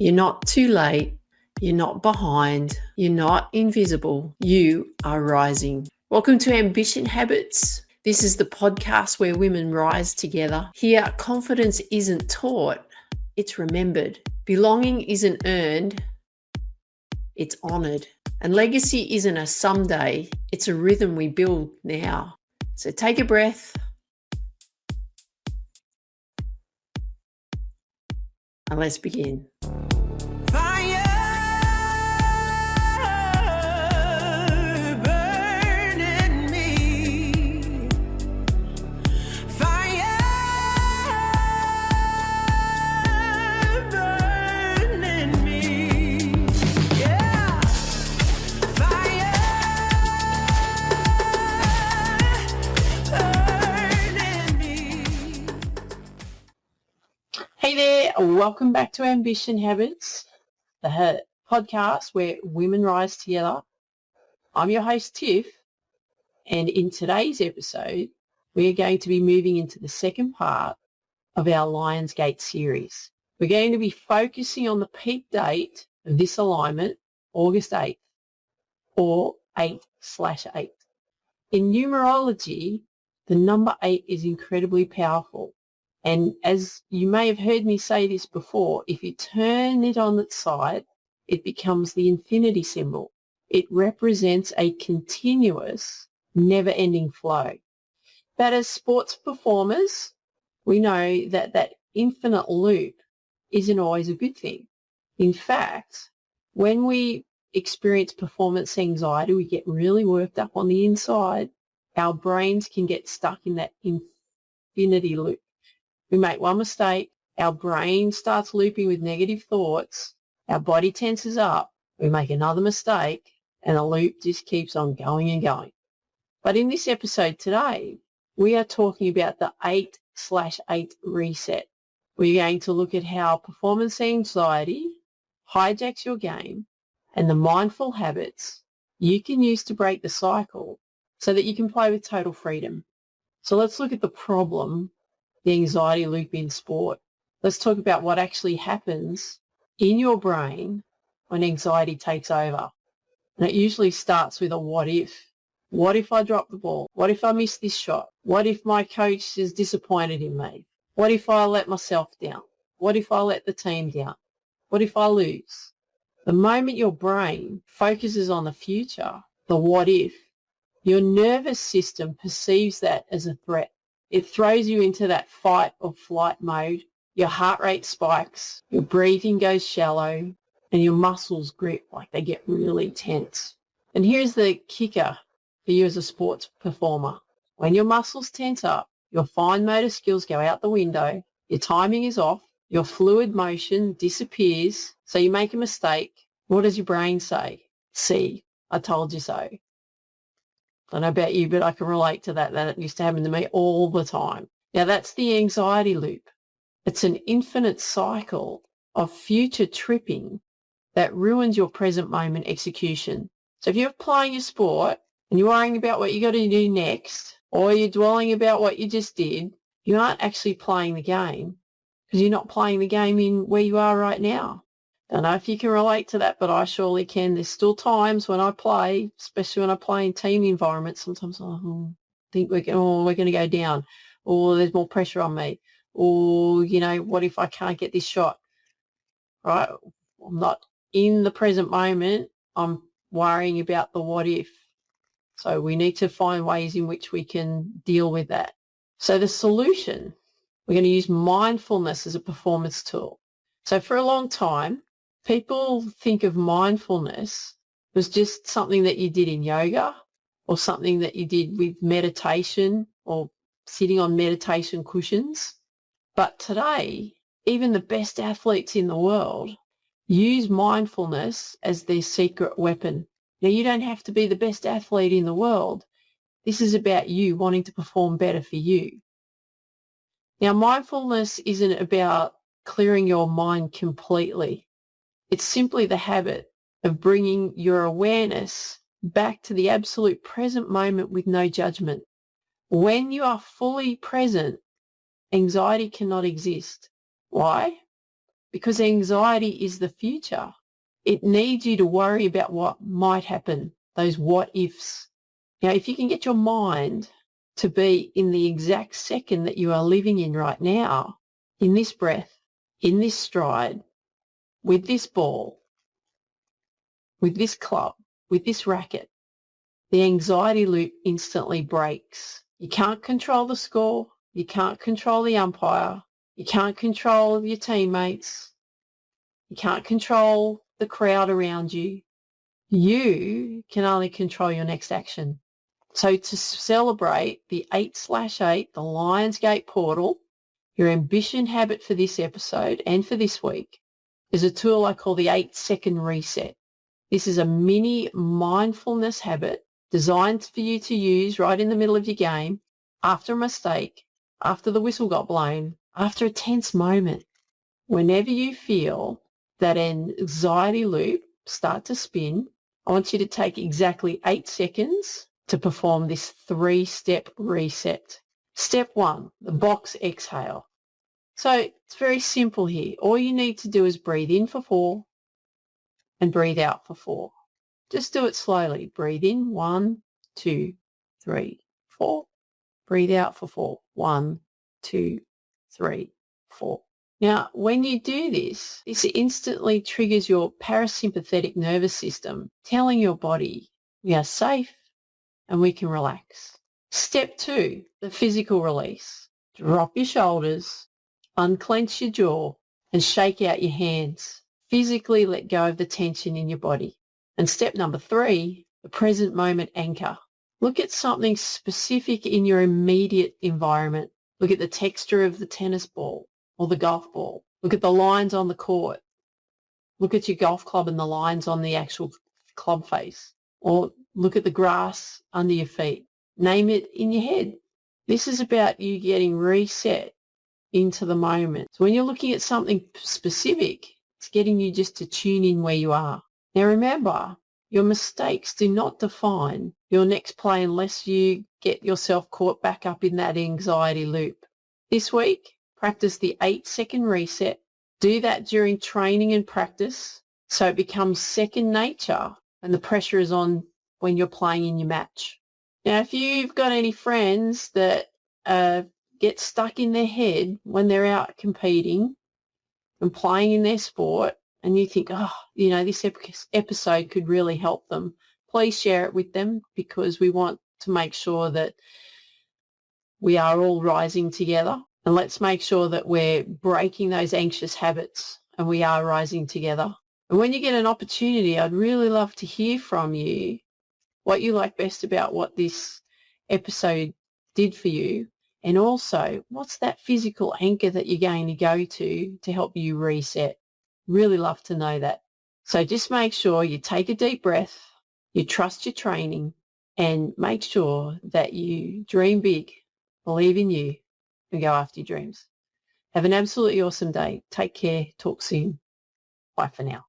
You're not too late. You're not behind. You're not invisible. You are rising. Welcome to Ambition Habits. This is the podcast where women rise together. Here, confidence isn't taught, it's remembered. Belonging isn't earned, it's honoured. And legacy isn't a someday, it's a rhythm we build now. So take a breath and let's begin. Hey there, welcome back to Ambition Habits, the podcast where women rise together. I'm your host, Tiff, and in today's episode, we are going to be moving into the second part of our Lionsgate series. We're going to be focusing on the peak date of this alignment, August 8th, or 8/8. In numerology, the number 8 is incredibly powerful. And as you may have heard me say this before, if you turn it on its side, it becomes the infinity symbol. It represents a continuous, never-ending flow. But as sports performers, we know that that infinite loop isn't always a good thing. In fact, when we experience performance anxiety, we get really worked up on the inside. Our brains can get stuck in that infinity loop. We make one mistake, our brain starts looping with negative thoughts, our body tenses up, we make another mistake, and the loop just keeps on going and going. But in this episode today, we are talking about the 8/8 reset. We're going to look at how performance anxiety hijacks your game and the mindful habits you can use to break the cycle so that you can play with total freedom. So let's look at the problem, the anxiety loop in sport. Let's talk about what actually happens in your brain when anxiety takes over. And it usually starts with a what if. What if I drop the ball? What if I miss this shot? What if my coach is disappointed in me? What if I let myself down? What if I let the team down? What if I lose? The moment your brain focuses on the future, the what if, your nervous system perceives that as a threat. It throws you into that fight or flight mode. Your heart rate spikes, your breathing goes shallow, and your muscles grip like they get really tense. And here's the kicker for you as a sports performer. When your muscles tense up, your fine motor skills go out the window, your timing is off, your fluid motion disappears, so you make a mistake. What does your brain say? See, I told you so. I don't know about you, but I can relate to that. That used to happen to me all the time. Now, that's the anxiety loop. It's an infinite cycle of future tripping that ruins your present moment execution. So if you're playing your sport and you're worrying about what you got to do next, or you're dwelling about what you just did, you aren't actually playing the game because you're not playing the game in where you are right now. I don't know if you can relate to that, but I surely can. There's still times when I play, especially when I play in team environments, sometimes I think we're going to go down, or there's more pressure on me, or, what if I can't get this shot, right? I'm not in the present moment. I'm worrying about the what if. So we need to find ways in which we can deal with that. So the solution, we're going to use mindfulness as a performance tool. So for a long time, people think of mindfulness as just something that you did in yoga or something that you did with meditation or sitting on meditation cushions. But today, even the best athletes in the world use mindfulness as their secret weapon. Now, you don't have to be the best athlete in the world. This is about you wanting to perform better for you. Now, mindfulness isn't about clearing your mind completely. It's simply the habit of bringing your awareness back to the absolute present moment with no judgment. When you are fully present, anxiety cannot exist. Why? because anxiety is the future. It needs you to worry about what might happen, those what ifs. Now, if you can get your mind to be in the exact second that you are living in right now, in this breath, in this stride, with this ball, with this club, with this racket, the anxiety loop instantly breaks. You can't control the score. You can't control the umpire. You can't control your teammates. You can't control the crowd around you. You can only control your next action. So to celebrate the 8/8, the Lionsgate portal, your ambition habit for this episode and for this week is a tool I call the 8-second reset. This is a mini mindfulness habit designed for you to use right in the middle of your game, after a mistake, after the whistle got blown, after a tense moment. Whenever you feel that anxiety loop start to spin, I want you to take exactly 8 seconds to perform this 3-step reset. Step 1, the box exhale. So it's very simple here. All you need to do is breathe in for 4 and breathe out for 4. Just do it slowly. Breathe in, 1, 2, 3, 4. Breathe out for 4. 1, 2, 3, 4. Now, when you do this, this instantly triggers your parasympathetic nervous system, telling your body we are safe and we can relax. Step 2, the physical release. Drop your shoulders, unclench your jaw, and shake out your hands. Physically let go of the tension in your body. And step number 3, the present moment anchor. Look at something specific in your immediate environment. Look at the texture of the tennis ball or the golf ball. Look at the lines on the court. Look at your golf club and the lines on the actual club face. Or look at the grass under your feet. Name it in your head. This is about you getting reset into the moment. So when you're looking at something specific, it's getting you just to tune in where you are. Now remember, your mistakes do not define your next play unless you get yourself caught back up in that anxiety loop. This week, practice the 8-second reset. Do that during training and practice so it becomes second nature and the pressure is on when you're playing in your match. Now, if you've got any friends that get stuck in their head when they're out competing and playing in their sport, and you think, this episode could really help them, please share it with them, because we want to make sure that we are all rising together. And let's make sure that we're breaking those anxious habits and we are rising together. And when you get an opportunity, I'd really love to hear from you what you like best about what this episode did for you. And also, what's that physical anchor that you're going to go to help you reset? Really love to know that. So just make sure you take a deep breath, you trust your training, and make sure that you dream big, believe in you, and go after your dreams. Have an absolutely awesome day. Take care. Talk soon. Bye for now.